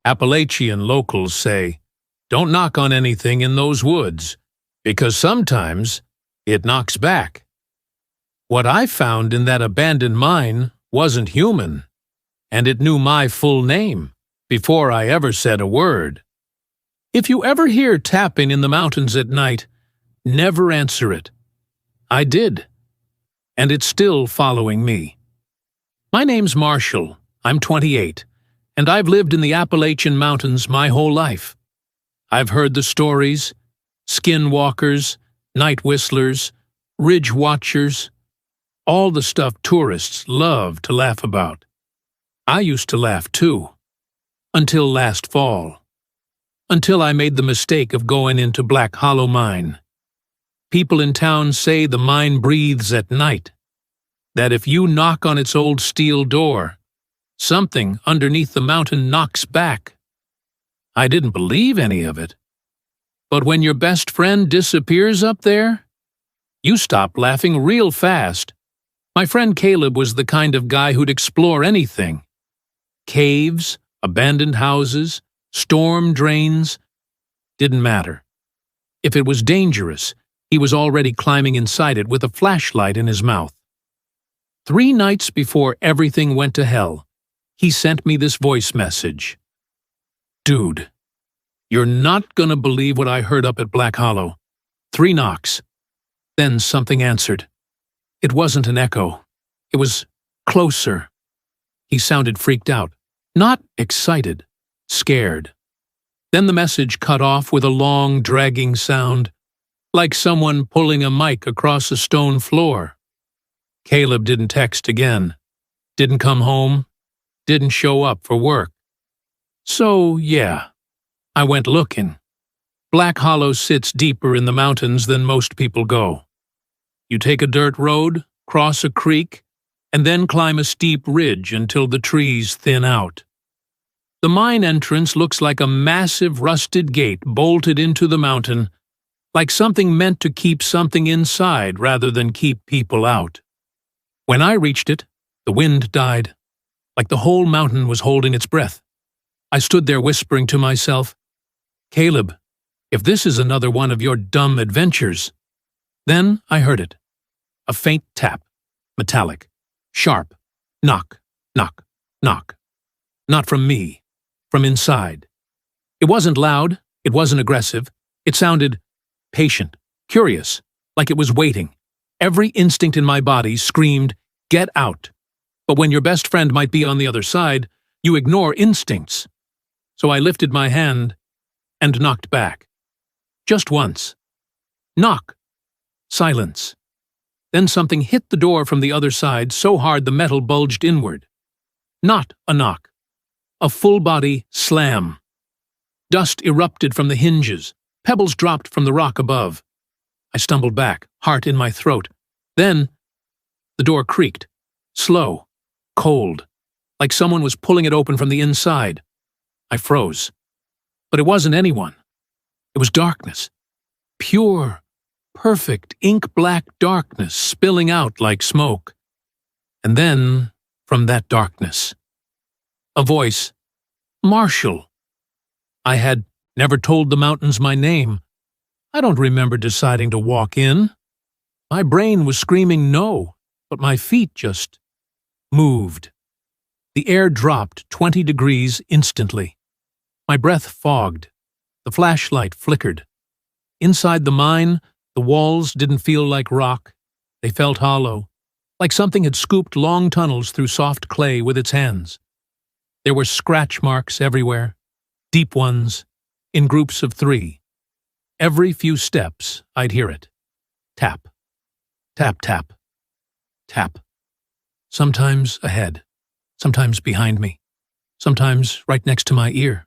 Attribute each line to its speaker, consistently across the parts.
Speaker 1: Appalachian locals say, "Don't knock on anything in those woods, because sometimes it knocks back." What I found in that abandoned mine wasn't human, and it knew my full name before I ever said a word. If you ever hear tapping in the mountains at night, never answer it. I did, and it's still following me. My name's Marshall. I'm 28, and I've lived in the Appalachian Mountains my whole life. I've heard the stories: skinwalkers, night whistlers, ridge watchers, all the stuff tourists love to laugh about. I used to laugh too, until last fall. Until I made the mistake of going into Black Hollow Mine. People in town say the mine breathes at night, that if you knock on its old steel door, something underneath the mountain knocks back. I didn't believe any of it. But when your best friend disappears up there, you stop laughing real fast. My friend Caleb was the kind of guy who'd explore anything. Caves, abandoned houses, storm drains, didn't matter. If it was dangerous, he was already climbing inside it with a flashlight in his mouth. 3 nights before everything went to hell, he sent me this voice message. "Dude, you're not gonna believe what I heard up at Black Hollow. 3 knocks. Then something answered. It wasn't an echo. It was closer." He sounded freaked out, not excited, scared. Then the message cut off with a long, dragging sound, like someone pulling a mic across a stone floor. Caleb didn't text again, didn't come home, didn't show up for work. So, yeah, I went looking. Black Hollow sits deeper in the mountains than most people go. You take a dirt road, cross a creek, and then climb a steep ridge until the trees thin out. The mine entrance looks like a massive rusted gate bolted into the mountain, like something meant to keep something inside rather than keep people out. When I reached it, the wind died, like the whole mountain was holding its breath. I stood there whispering to myself, "Caleb, if this is another one of your dumb adventures." Then I heard it. A faint tap, metallic, sharp, knock, knock, knock. Not from me, from inside. It wasn't loud, it wasn't aggressive. It sounded patient, curious, like it was waiting. Every instinct in my body screamed, "Get out." But when your best friend might be on the other side, you ignore instincts. So I lifted my hand and knocked back. Just once. Knock. Silence. Then something hit the door from the other side so hard the metal bulged inward. Not a knock. A full-body slam. Dust erupted from the hinges. Pebbles dropped from the rock above. I stumbled back, heart in my throat. Then the door creaked. Slow. Cold. Like someone was pulling it open from the inside. I froze. But it wasn't anyone. It was darkness. Pure, perfect, ink-black darkness spilling out like smoke. And then, from that darkness, a voice, "Marshall." I had never told the mountains my name. I don't remember deciding to walk in. My brain was screaming no, but my feet just moved. The air dropped 20 degrees instantly. My breath fogged. The flashlight flickered. Inside the mine, the walls didn't feel like rock. They felt hollow, like something had scooped long tunnels through soft clay with its hands. There were scratch marks everywhere, deep ones, in groups of 3. Every few steps, I'd hear it. Tap. Tap, tap. Tap. Sometimes ahead, sometimes behind me, sometimes right next to my ear.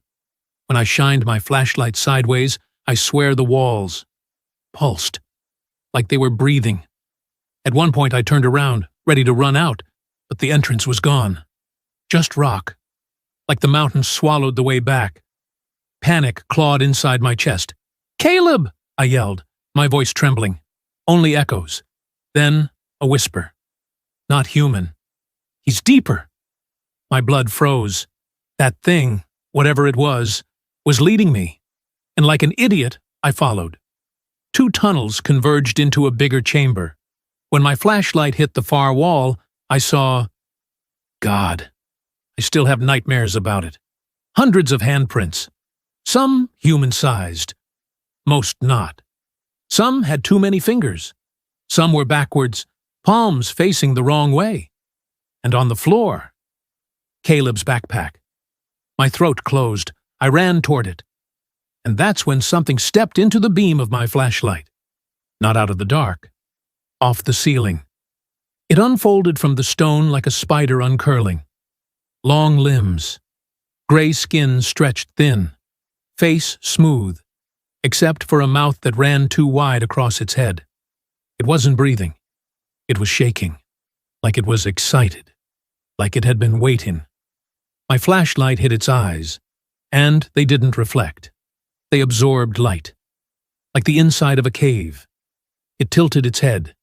Speaker 1: When I shined my flashlight sideways, I swear the walls pulsed, like they were breathing. At one point I turned around, ready to run out, but the entrance was gone. Just rock, like the mountain swallowed the way back. Panic clawed inside my chest. "Caleb!" I yelled, my voice trembling. Only echoes. Then a whisper. Not human. "He's deeper." My blood froze. That thing, whatever it was leading me, and like an idiot, I followed. 2 tunnels converged into a bigger chamber. When my flashlight hit the far wall, I saw… God, I still have nightmares about it. Hundreds of handprints. Some human-sized. Most not. Some had too many fingers. Some were backwards, palms facing the wrong way. And on the floor, Caleb's backpack. My throat closed. I ran toward it. And that's when something stepped into the beam of my flashlight. Not out of the dark. Off the ceiling. It unfolded from the stone like a spider uncurling. Long limbs. Gray skin stretched thin. Face smooth, except for a mouth that ran too wide across its head. It wasn't breathing. It was shaking. Like it was excited. Like it had been waiting. My flashlight hit its eyes, and they didn't reflect. They absorbed light, like the inside of a cave. It tilted its head,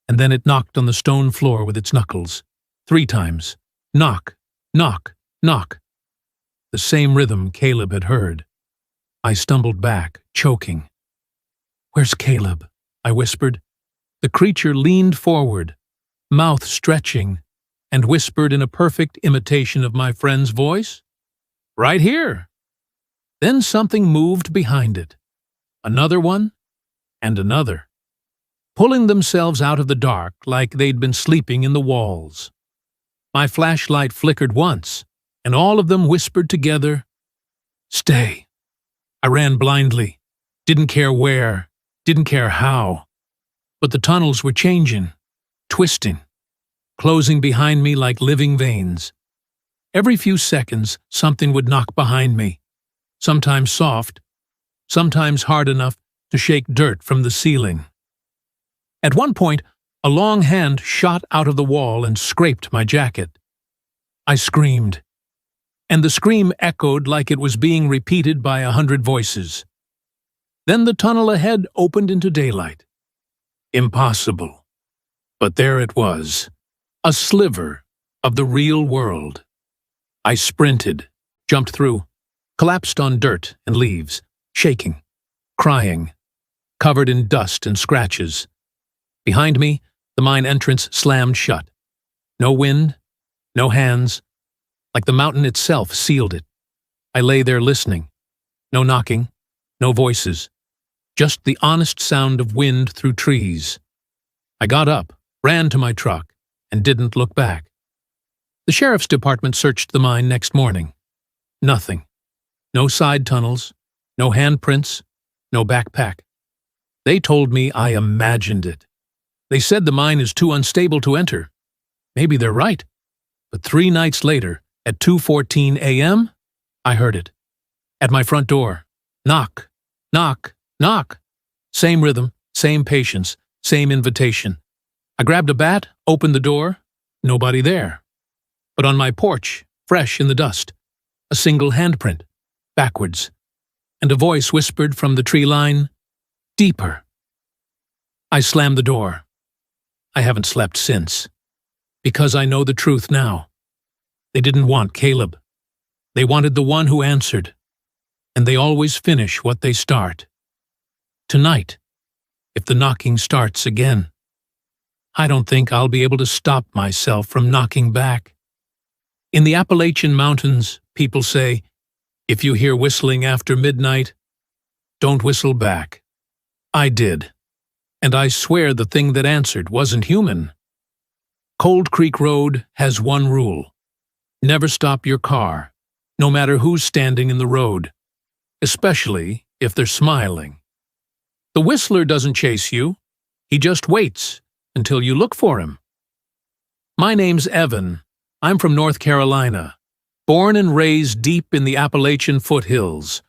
Speaker 1: and then it knocked on the stone floor with its knuckles. 3 times. Knock, knock, knock. The same rhythm Caleb had heard. I stumbled back, choking. "Where's Caleb?" I whispered. The creature leaned forward, mouth stretching, and whispered in a perfect imitation of my friend's voice, "Right here." Then something moved behind it. Another one, and another, pulling themselves out of the dark like they'd been sleeping in the walls. My flashlight flickered once, and all of them whispered together, "Stay." I ran blindly, didn't care where, didn't care how. But the tunnels were changing, twisting, closing behind me like living veins. Every few seconds, something would knock behind me, sometimes soft, sometimes hard enough to shake dirt from the ceiling. At one point, a long hand shot out of the wall and scraped my jacket. I screamed, and the scream echoed like it was being repeated by 100 voices. Then the tunnel ahead opened into daylight. Impossible. But there it was, a sliver of the real world. I sprinted, jumped through, collapsed on dirt and leaves, shaking, crying, covered in dust and scratches. Behind me, the mine entrance slammed shut. No wind, no hands, like the mountain itself sealed it. I lay there listening. No knocking, no voices, just the honest sound of wind through trees. I got up, ran to my truck, and didn't look back. The sheriff's department searched the mine next morning. Nothing. No side tunnels, no handprints, no backpack. They told me I imagined it. They said the mine is too unstable to enter. Maybe they're right. But 3 nights later, at 2:14 a.m., I heard it. At my front door. Knock, knock, knock. Same rhythm, same patience, same invitation. I grabbed a bat, opened the door. Nobody there. But on my porch, fresh in the dust, a single handprint, backwards, and a voice whispered from the tree line, "Deeper." I slammed the door. I haven't slept since, because I know the truth now. They didn't want Caleb. They wanted the one who answered, and they always finish what they start. Tonight, if the knocking starts again, I don't think I'll be able to stop myself from knocking back. In the Appalachian Mountains, people say, if you hear whistling after midnight, don't whistle back. I did, and I swear the thing that answered wasn't human. Cold Creek Road has one rule. Never stop your car, no matter who's standing in the road, especially if they're smiling. The whistler doesn't chase you. He just waits until you look for him. My name's Evan. I'm from North Carolina, born and raised deep in the Appalachian foothills.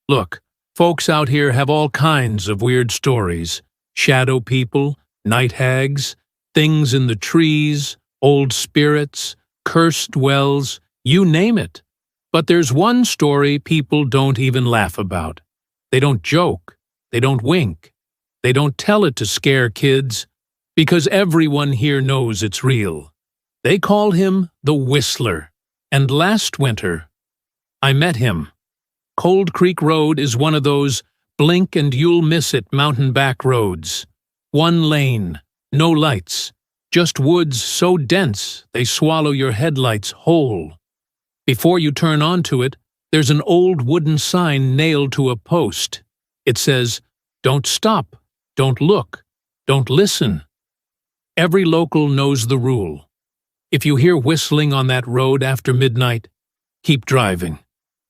Speaker 1: Look, folks out here have all kinds of weird stories. Shadow people, night hags, things in the trees, old spirits, cursed wells, you name it. But there's one story people don't even laugh about. They don't joke. They don't wink. They don't tell it to scare kids, because everyone here knows it's real. They call him the Whistler, and last winter, I met him. Cold Creek Road is one of those blink and you'll miss it mountain back roads. One lane, no lights, just woods so dense they swallow your headlights whole. Before you turn onto it, there's an old wooden sign nailed to a post. It says, "Don't stop, don't look, don't listen." Every local knows the rule. If you hear whistling on that road after midnight, keep driving.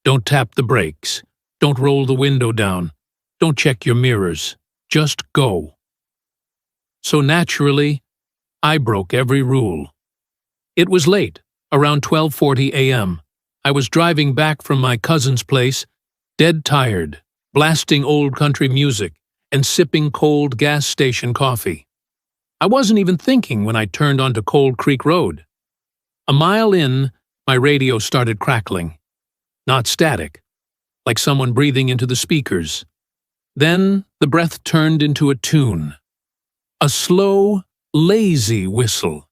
Speaker 1: Don't tap the brakes. Don't roll the window down. Don't check your mirrors. Just go. So naturally, I broke every rule. It was late, around 12:40 a.m. I was driving back from my cousin's place, dead tired, blasting old country music and sipping cold gas station coffee. I wasn't even thinking when I turned onto Cold Creek Road. A mile in, my radio started crackling. Not static, like someone breathing into the speakers. Then the breath turned into a tune. A slow, lazy whistle.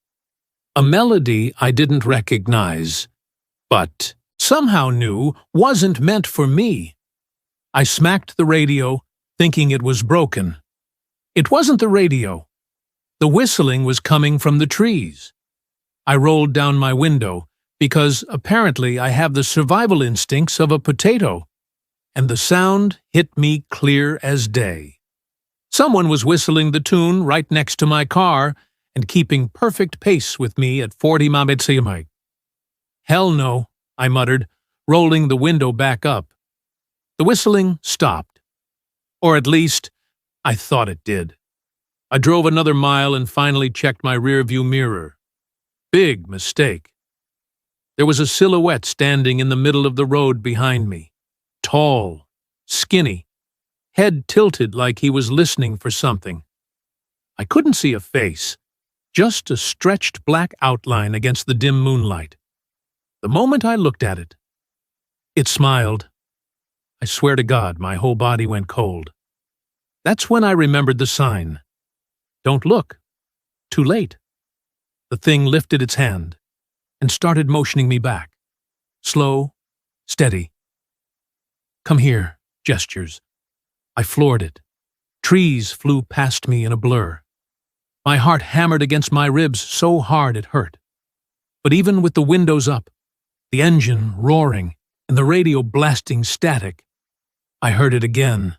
Speaker 1: A melody I didn't recognize, but somehow knew wasn't meant for me. I smacked the radio, thinking it was broken. It wasn't the radio. The whistling was coming from the trees. I rolled down my window, because apparently I have the survival instincts of a potato, and the sound hit me clear as day. Someone was whistling the tune right next to my car and keeping perfect pace with me at 40 miles an hour. "Hell no," I muttered, rolling the window back up. The whistling stopped. Or at least, I thought it did. I drove another mile and finally checked my rearview mirror. Big mistake. There was a silhouette standing in the middle of the road behind me. Tall, skinny, head tilted like he was listening for something. I couldn't see a face, just a stretched black outline against the dim moonlight. The moment I looked at it, it smiled. I swear to God, my whole body went cold. That's when I remembered the sign. Don't look. Too late. The thing lifted its hand and started motioning me back. Slow, steady. "Come here," gestures. I floored it. Trees flew past me in a blur. My heart hammered against my ribs so hard it hurt. But even with the windows up, the engine roaring, and the radio blasting static, I heard it again,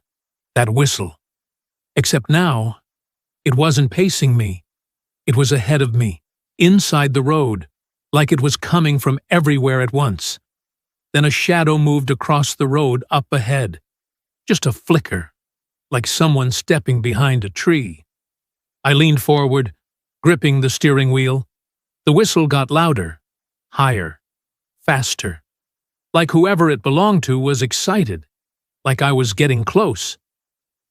Speaker 1: that whistle. Except now, it wasn't pacing me. It was ahead of me, inside the road, like it was coming from everywhere at once. Then a shadow moved across the road up ahead. Just a flicker, like someone stepping behind a tree. I leaned forward, gripping the steering wheel. The whistle got louder, higher, faster. Like whoever it belonged to was excited, like I was getting close.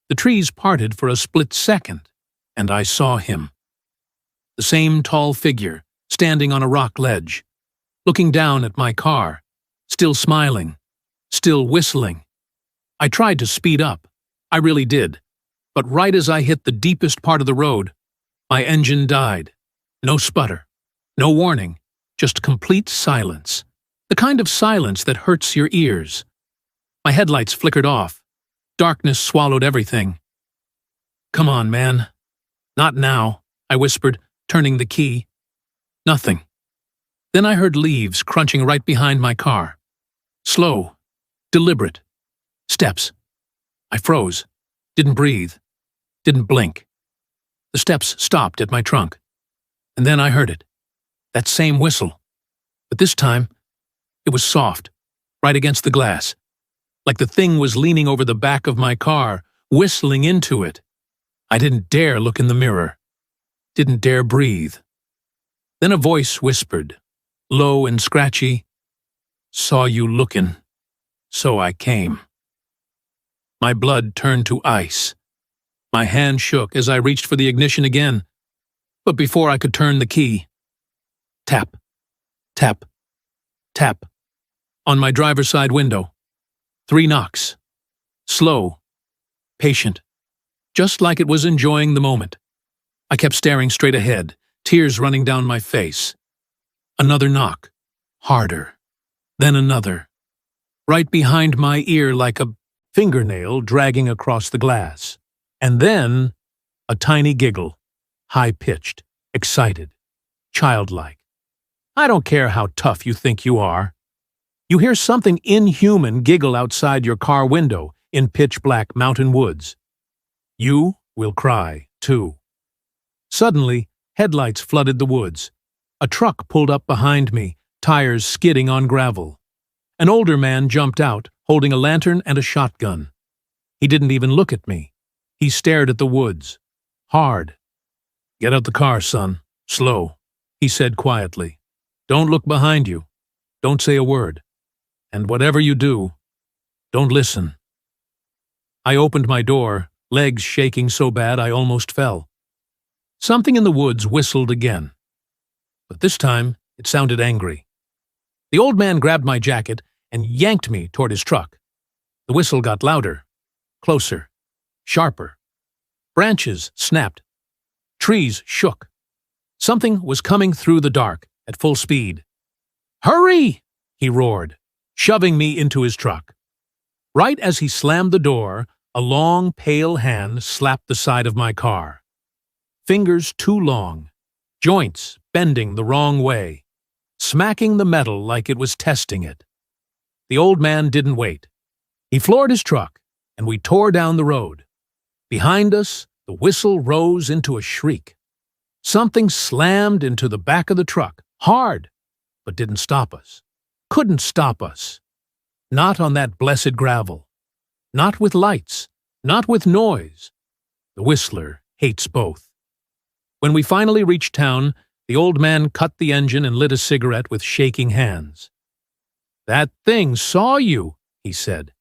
Speaker 1: The trees parted for a split second, and I saw him. The same tall figure, standing on a rock ledge, looking down at my car, still smiling, still whistling. I tried to speed up. I really did. But right as I hit the deepest part of the road, my engine died. No sputter, no warning, just complete silence. The kind of silence that hurts your ears. My headlights flickered off. Darkness swallowed everything. "Come on, man." "Not now," I whispered, turning the key. Nothing. Then I heard leaves crunching right behind my car. Slow, deliberate. Steps. I froze. Didn't breathe. Didn't blink. The steps stopped at my trunk. And then I heard it. That same whistle. But this time, it was soft, right against the glass. Like the thing was leaning over the back of my car, whistling into it. I didn't dare look in the mirror. Didn't dare breathe. Then a voice whispered, low and scratchy, "Saw you lookin', so I came." My blood turned to ice. My hand shook as I reached for the ignition again. But before I could turn the key, tap, tap, tap, on my driver's side window. 3 knocks. Slow, patient, just like it was enjoying the moment. I kept staring straight ahead, tears running down my face. Another knock, harder, then another. right behind my ear like a fingernail dragging across the glass. And then a tiny giggle, high-pitched, excited, childlike. I don't care how tough you think you are. You hear something inhuman giggle outside your car window in pitch-black mountain woods. You will cry, too. Suddenly, headlights flooded the woods. A truck pulled up behind me, tires skidding on gravel. An older man jumped out, holding a lantern and a shotgun. He didn't even look at me. He stared at the woods. Hard. "Get out the car, son. Slow," he said quietly. "Don't look behind you. Don't say a word. And whatever you do, don't listen." I opened my door, legs shaking so bad I almost fell. Something in the woods whistled again. But this time, it sounded angry. The old man grabbed my jacket and yanked me toward his truck. The whistle got louder, closer, sharper. Branches snapped. Trees shook. Something was coming through the dark at full speed. "Hurry!" he roared, shoving me into his truck. Right as he slammed the door, a long, pale hand slapped the side of my car. Fingers too long, joints bending the wrong way, smacking the metal like it was testing it. The old man didn't wait. He floored his truck, and we tore down the road. Behind us, the whistle rose into a shriek. Something slammed into the back of the truck, hard, but didn't stop us. Couldn't stop us. Not on that blessed gravel. Not with lights. Not with noise. The whistler hates both. When we finally reached town, the old man cut the engine and lit a cigarette with shaking hands. "That thing saw you," he said,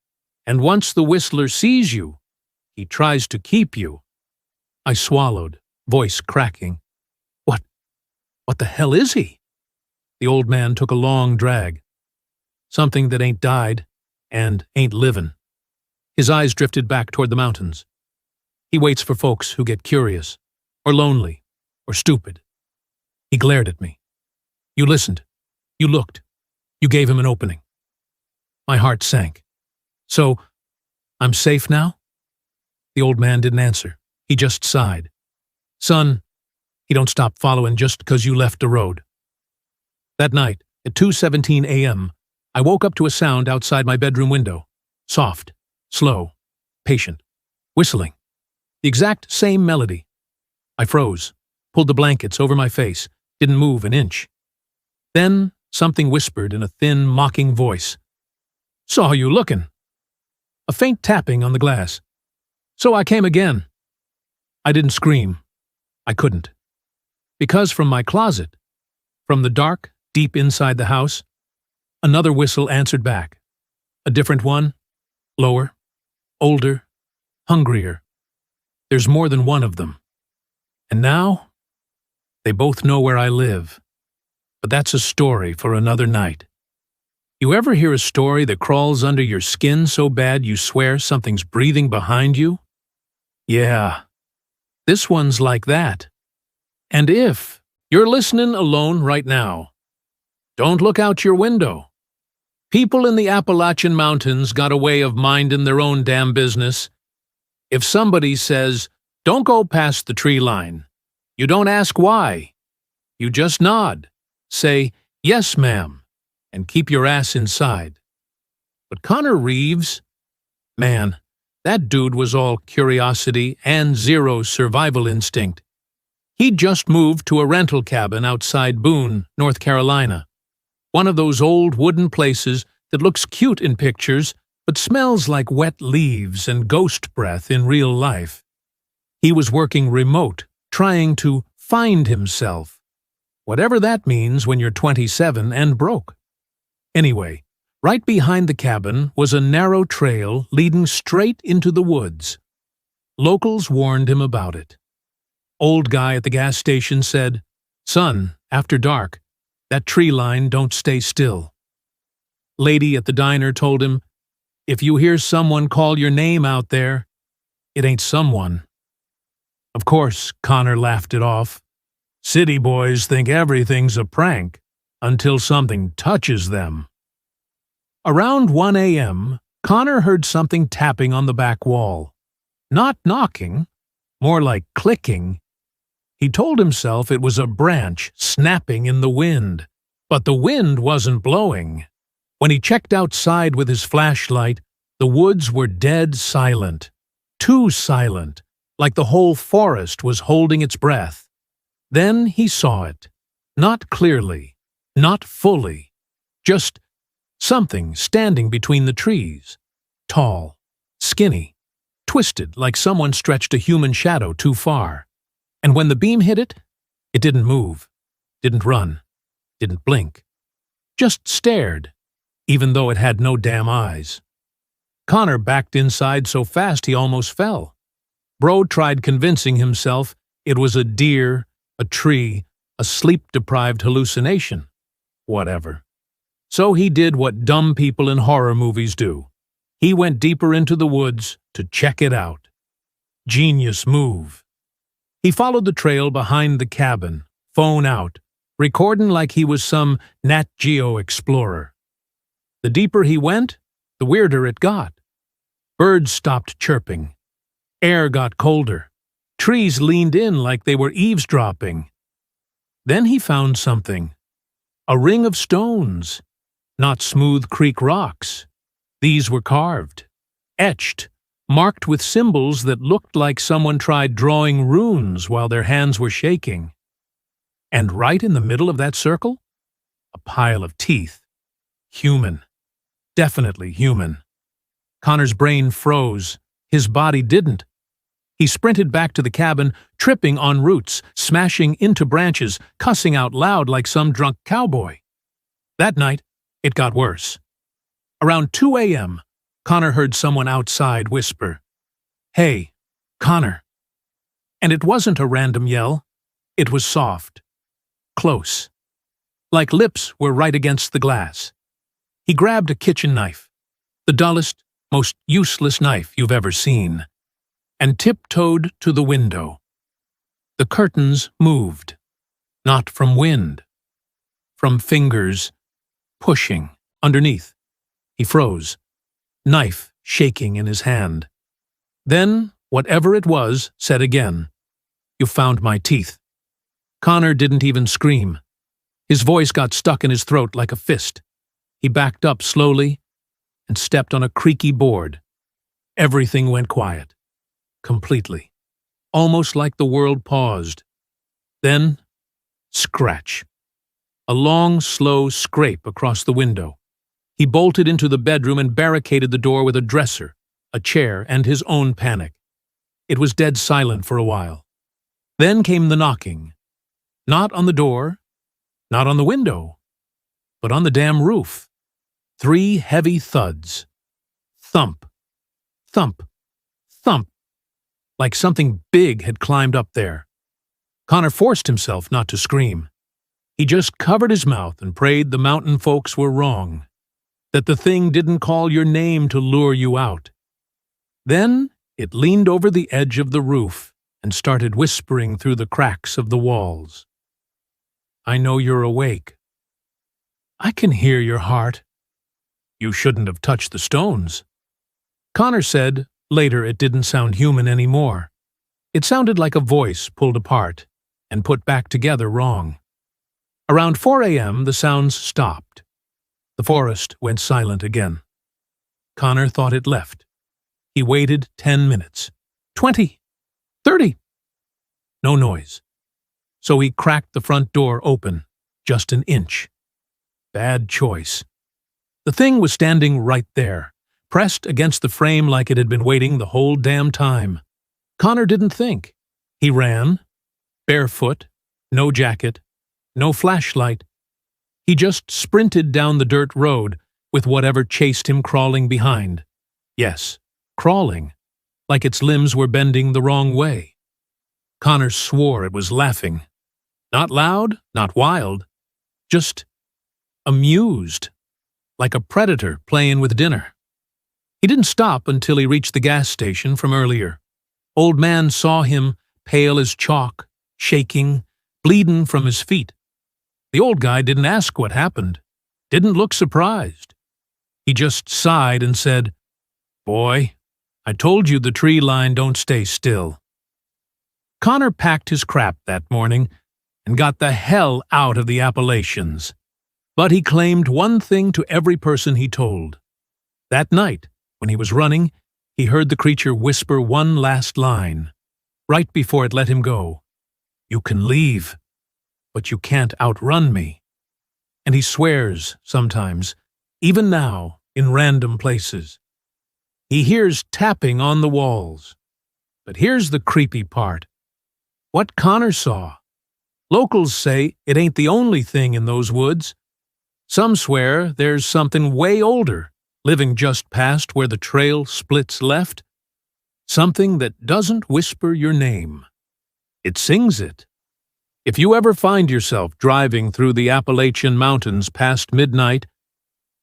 Speaker 1: "and once the whistler sees you, he tries to keep you." I swallowed, voice cracking. What the hell is he?" The old man took a long drag. "Something that ain't died and ain't livin'." His eyes drifted back toward the mountains. "He waits for folks who get curious, or lonely, or stupid." He glared at me. "You listened. You looked. You gave him an opening." My heart sank. "So, I'm safe now?" The old man didn't answer. He just sighed. "Son, he don't stop following just 'cause you left the road." That night, at 2:17 a.m., I woke up to a sound outside my bedroom window. Soft, slow, patient, whistling. The exact same melody. I froze, pulled the blankets over my face, didn't move an inch. Then something whispered in a thin, mocking voice. "Saw you looking." A faint tapping on the glass. "So I came again." I didn't scream. I couldn't. Because from my closet, from the dark, deep inside the house, another whistle answered back. A different one, lower, older, hungrier. There's more than one of them. And now, they both know where I live. But that's a story for another night. You ever hear a story that crawls under your skin so bad you swear something's breathing behind you? Yeah, this one's like that. And if you're listening alone right now, don't look out your window. People in the Appalachian Mountains got a way of minding their own damn business. If somebody says, "Don't go past the tree line," you don't ask why. You just nod, say, "Yes, ma'am," and keep your ass inside. But Connor Reeves, man, that dude was all curiosity and zero survival instinct. He'd just moved to a rental cabin outside Boone, North Carolina. One of those old wooden places that looks cute in pictures but smells like wet leaves and ghost breath in real life. He was working remote, trying to find himself. Whatever that means when you're 27 and broke. Anyway, right behind the cabin was a narrow trail leading straight into the woods. Locals warned him about it. Old guy at the gas station said, "Son, after dark, that tree line don't stay still." Lady at the diner told him, "If you hear someone call your name out there, it ain't someone." Of course, Connor laughed it off. City boys think everything's a prank until something touches them. Around 1 a.m., Connor heard something tapping on the back wall. Not knocking, more like clicking. He told himself it was a branch snapping in the wind, but the wind wasn't blowing. When he checked outside with his flashlight, the woods were dead silent. Too silent, like the whole forest was holding its breath. Then he saw it. Not clearly, not fully, just something standing between the trees. Tall, skinny, twisted like someone stretched a human shadow too far. And when the beam hit it, it didn't move, didn't run, didn't blink. Just stared, even though it had no damn eyes. Connor backed inside so fast he almost fell. Bro tried convincing himself it was a deer, a tree, a sleep-deprived hallucination. Whatever. So he did what dumb people in horror movies do. He went deeper into the woods to check it out. Genius move. He followed the trail behind the cabin, phone out, recording like he was some Nat Geo explorer. The deeper he went, the weirder it got. Birds stopped chirping. Air got colder. Trees leaned in like they were eavesdropping. Then he found something. A ring of stones. Not smooth creek rocks. These were carved, etched, marked with symbols that looked like someone tried drawing runes while their hands were shaking. And right in the middle of that circle, a pile of teeth. Human. Definitely human. Connor's brain froze. His body didn't. He sprinted back to the cabin, tripping on roots, smashing into branches, cussing out loud like some drunk cowboy. That night, it got worse. Around 2 a.m., Connor heard someone outside whisper, "Hey, Connor." And it wasn't a random yell. It was soft. Close. Like lips were right against the glass. He grabbed a kitchen knife, the dullest, most useless knife you've ever seen, and tiptoed to the window. The curtains moved, not from wind, from fingers pushing underneath. He froze, knife shaking in his hand. Then, whatever it was, said again, "You found my teeth." Connor didn't even scream. His voice got stuck in his throat like a fist. He backed up slowly and stepped on a creaky board. Everything went quiet. Completely. Almost like the world paused. Then, scratch. A long, slow scrape across the window. He bolted into the bedroom and barricaded the door with a dresser, a chair, and his own panic. It was dead silent for a while. Then came the knocking. Not on the door, not on the window, but on the damn roof. 3 heavy thuds. Thump, thump, thump, like something big had climbed up there. Connor forced himself not to scream. He just covered his mouth and prayed the mountain folks were wrong, that the thing didn't call your name to lure you out. Then it leaned over the edge of the roof and started whispering through the cracks of the walls. "I know you're awake. I can hear your heart. You shouldn't have touched the stones." Connor said later it didn't sound human anymore. It sounded like a voice pulled apart and put back together wrong. Around 4 a.m., the sounds stopped. The forest went silent again. Connor thought it left. He waited 10 minutes. 20. 30. No noise. So he cracked the front door open, just an inch. Bad choice. The thing was standing right there, pressed against the frame like it had been waiting the whole damn time. Connor didn't think. He ran, barefoot, no jacket, no flashlight. He just sprinted down the dirt road with whatever chased him crawling behind. Yes, crawling, like its limbs were bending the wrong way. Connor swore it was laughing. Not loud, not wild, just amused, like a predator playing with dinner. He didn't stop until he reached the gas station from earlier. Old man saw him, pale as chalk, shaking, bleeding from his feet. The old guy didn't ask what happened, didn't look surprised. He just sighed and said, "Boy, I told you the tree line don't stay still." Connor packed his crap that morning and got the hell out of the Appalachians. But he claimed one thing to every person he told. That night, when he was running, he heard the creature whisper one last line, right before it let him go. "You can leave, but you can't outrun me." And he swears sometimes, even now, in random places. He hears tapping on the walls. But here's the creepy part. What Connor saw. Locals say it ain't the only thing in those woods. Some swear there's something way older, living just past where the trail splits left. Something that doesn't whisper your name. It sings it. If you ever find yourself driving through the Appalachian Mountains past midnight,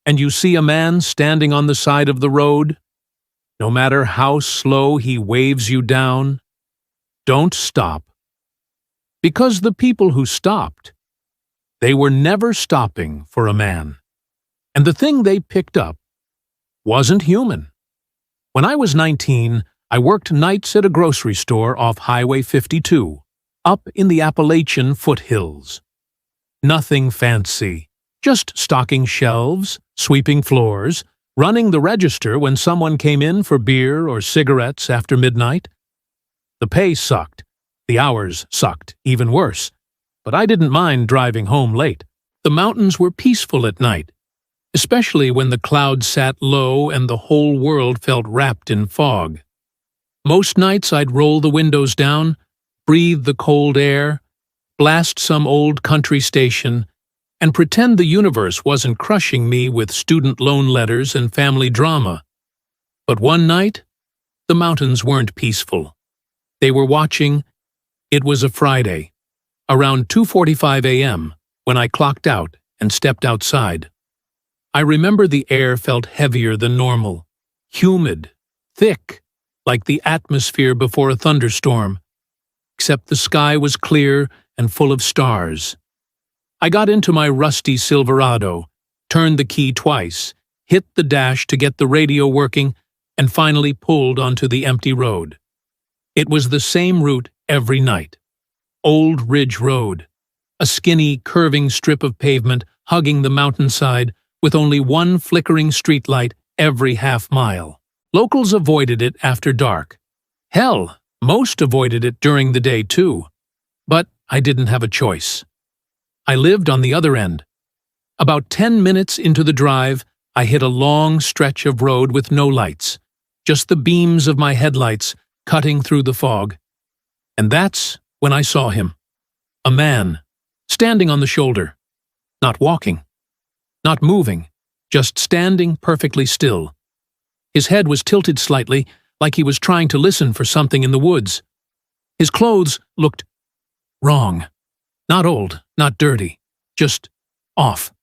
Speaker 1: and you see a man standing on the side of the road, no matter how slow he waves you down, don't stop. Because the people who stopped, they were never stopping for a man. And the thing they picked up wasn't human. When I was 19, I worked nights at a grocery store off Highway 52, up in the Appalachian foothills. Nothing fancy, just stocking shelves, sweeping floors, running the register when someone came in for beer or cigarettes after midnight. The pay sucked. The hours sucked, even worse. But I didn't mind driving home late. The mountains were peaceful at night, especially when the clouds sat low and the whole world felt wrapped in fog. Most nights I'd roll the windows down, breathe the cold air, blast some old country station, and pretend the universe wasn't crushing me with student loan letters and family drama. But one night, the mountains weren't peaceful. They were watching. It was a Friday, around 2:45 a.m., when I clocked out and stepped outside. I remember the air felt heavier than normal, humid, thick, like the atmosphere before a thunderstorm, except the sky was clear and full of stars. I got into my rusty Silverado, turned the key twice, hit the dash to get the radio working, and finally pulled onto the empty road. It was the same route every night. Old Ridge Road, a skinny, curving strip of pavement hugging the mountainside with only one flickering streetlight every half-mile. Locals avoided it after dark. Hell, most avoided it during the day too. But I didn't have a choice. I lived on the other end. About 10 minutes into the drive, I hit a long stretch of road with no lights, just the beams of my headlights cutting through the fog. And that's when I saw him. A man, standing on the shoulder, not walking, not moving, just standing perfectly still. His head was tilted slightly, like he was trying to listen for something in the woods. His clothes looked wrong. Not old, not dirty, just off,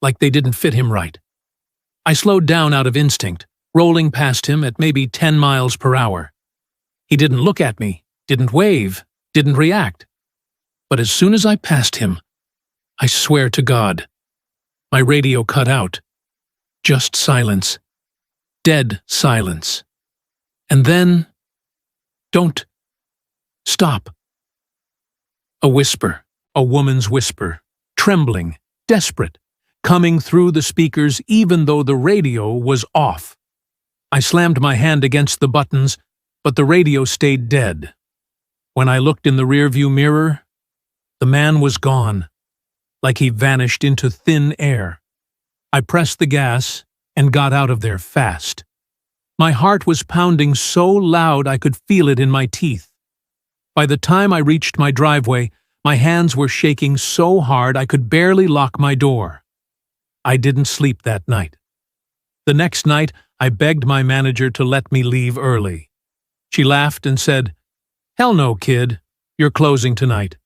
Speaker 1: like they didn't fit him right. I slowed down out of instinct, rolling past him at maybe 10 miles per hour. He didn't look at me, didn't wave, didn't react. But as soon as I passed him, I swear to God, my radio cut out. Just silence. Dead silence. And then, "Don't stop." A whisper, a woman's whisper, trembling, desperate, coming through the speakers even though the radio was off. I slammed my hand against the buttons, but the radio stayed dead. When I looked in the rearview mirror, the man was gone, like he vanished into thin air. I pressed the gas and got out of there fast. My heart was pounding so loud I could feel it in my teeth. By the time I reached my driveway, my hands were shaking so hard I could barely lock my door. I didn't sleep that night. The next night, I begged my manager to let me leave early. She laughed and said, "Hell no, kid, you're closing tonight."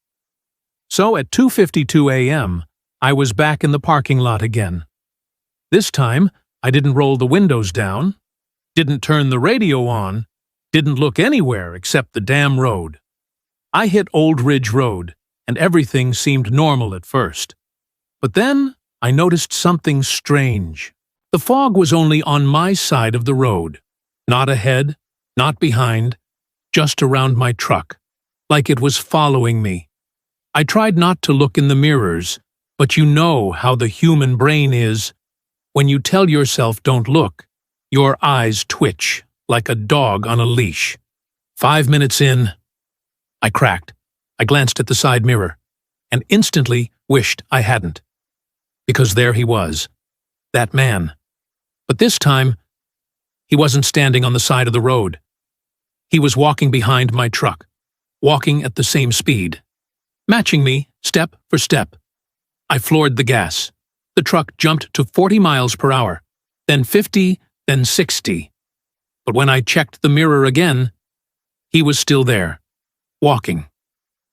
Speaker 1: So at 2:52 a.m., I was back in the parking lot again. This time, I didn't roll the windows down, didn't turn the radio on, didn't look anywhere except the damn road. I hit Old Ridge Road, and everything seemed normal at first. But then I noticed something strange. The The fog was only on my side of the road, not ahead, not behind, just around my truck, like it was following me. I tried not to look in the mirrors, but you know how the human brain is. When you tell yourself don't look, your eyes twitch like a dog on a leash. 5 minutes in, I cracked. I glanced at the side mirror and instantly wished I hadn't. Because there he was, that man. But this time, he wasn't standing on the side of the road. He was walking behind my truck, walking at the same speed, matching me step for step. I floored the gas. The truck jumped to 40 miles per hour, then 50, then 60. But when I checked the mirror again, he was still there, walking,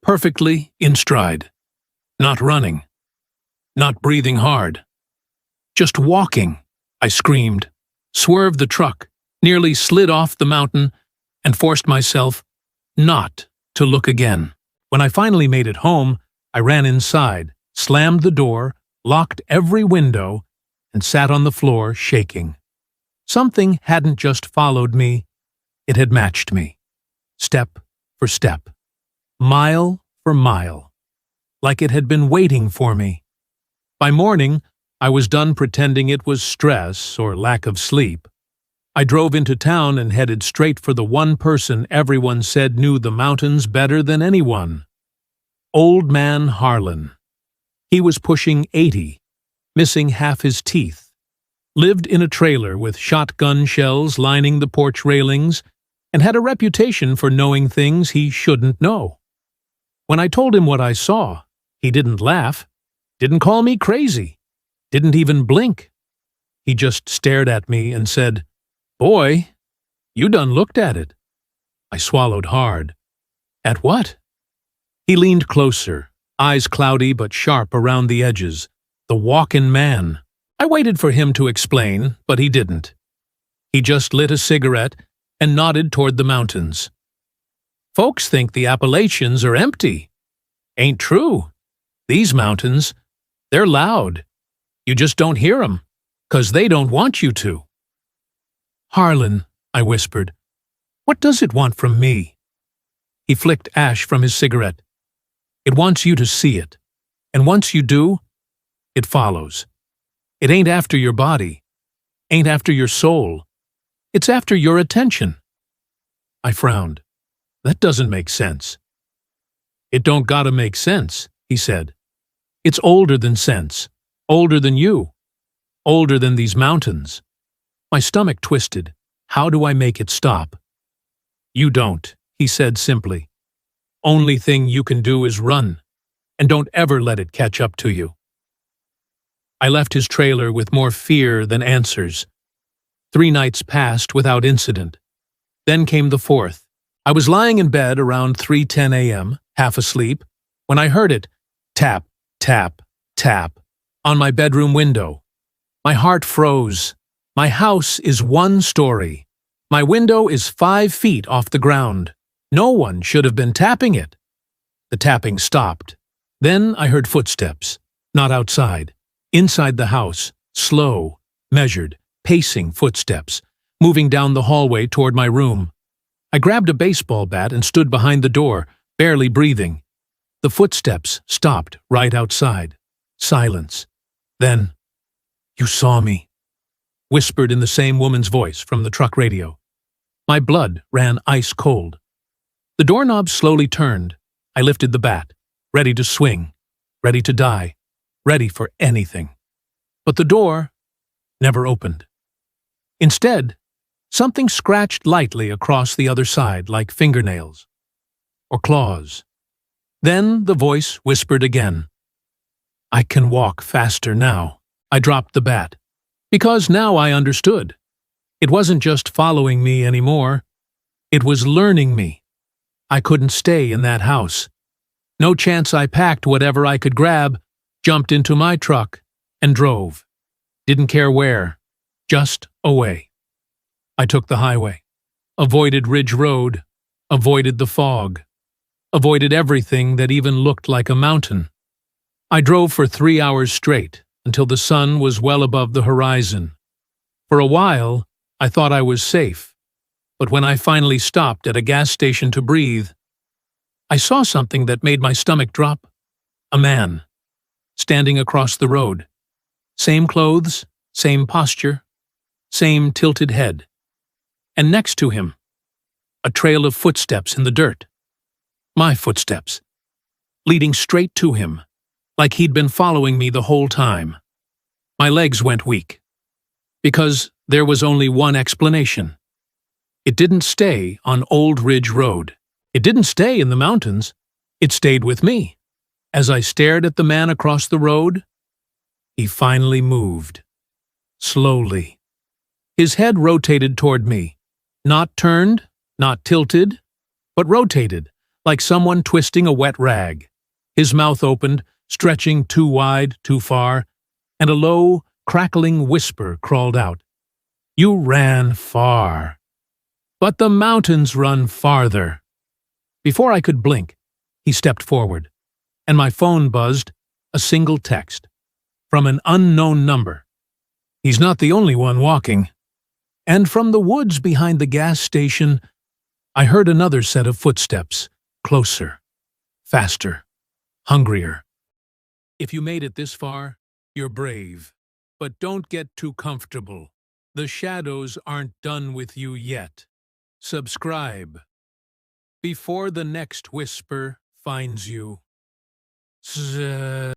Speaker 1: perfectly in stride, not running, not breathing hard, just walking. I screamed, swerved the truck, nearly slid off the mountain, and forced myself not to look again. When I finally made it home, I ran inside, slammed the door, locked every window, and sat on the floor shaking. Something hadn't just followed me, it had matched me, step for step, mile for mile, like it had been waiting for me. By morning, I was done pretending it was stress or lack of sleep. I drove into town and headed straight for the one person everyone said knew the mountains better than anyone. Old Man Harlan. He was pushing 80, missing half his teeth, lived in a trailer with shotgun shells lining the porch railings, and had a reputation for knowing things he shouldn't know. When I told him what I saw, he didn't laugh, didn't call me crazy, didn't even blink. He just stared at me and said, "Boy, you done looked at it." I swallowed hard. At what? He leaned closer, eyes cloudy but sharp around the edges. The walkin' man. I waited for him to explain, but he didn't. He just lit a cigarette and nodded toward the mountains. "Folks think the Appalachians are empty. Ain't true. These mountains, they're loud. You just don't hear 'em, 'cause they don't want you to." "Harlan," I whispered, "what does it want from me?" He flicked ash from his cigarette. "It wants you to see it, and once you do, it follows. It ain't after your body, ain't after your soul. It's after your attention." I frowned. "That doesn't make sense." "It don't gotta make sense," he said. "It's older than sense, older than you, older than these mountains." My stomach twisted. How do I make it stop? "You don't," he said simply. "Only thing you can do is run, and don't ever let it catch up to you." I left his trailer with more fear than answers. 3 nights passed without incident. Then came the 4th. I was lying in bed around 3:10 a.m., half asleep, when I heard it tap, tap, tap on my bedroom window. My heart froze. My house is 1 story. My window is 5 feet off the ground. No one should have been tapping it. The tapping stopped. Then I heard footsteps, not outside, inside the house, slow, measured, pacing footsteps, moving down the hallway toward my room. I grabbed a baseball bat and stood behind the door, barely breathing. The footsteps stopped right outside. Silence. Then, "You saw me," whispered in the same woman's voice from the truck radio. My blood ran ice cold. The doorknob slowly turned. I lifted the bat, ready to swing, ready to die, ready for anything. But the door never opened. Instead, something scratched lightly across the other side like fingernails or claws. Then the voice whispered again. I can walk faster now. I dropped the bat. Because now I understood. It wasn't just following me anymore. It was learning me. I couldn't stay in that house. No chance. I packed whatever I could grab, jumped into my truck, and drove. Didn't care where. Just away. I took the highway. Avoided Ridge Road. Avoided the fog. Avoided everything that even looked like a mountain. I drove for 3 hours straight, until the sun was well above the horizon. For a while, I thought I was safe, but when I finally stopped at a gas station to breathe, I saw something that made my stomach drop. A man, standing across the road. Same clothes, same posture, same tilted head. And next to him, a trail of footsteps in the dirt. My footsteps, leading straight to him, like he'd been following me the whole time. My legs went weak, because there was only one explanation. It didn't stay on Old Ridge Road. It didn't stay in the mountains. It stayed with me. As I stared at the man across the road, he finally moved. Slowly. His head rotated toward me. Not turned, not tilted, but rotated, like someone twisting a wet rag. His mouth opened, stretching too wide, too far, and a low, crackling whisper crawled out. You ran far. But the mountains run farther. Before I could blink, he stepped forward, and my phone buzzed, a single text, from an unknown number. He's not the only one walking. And from the woods behind the gas station, I heard another set of footsteps, closer, faster, hungrier. If you made it this far, you're brave. But don't get too comfortable. The shadows aren't done with you yet. Subscribe before the next whisper finds you.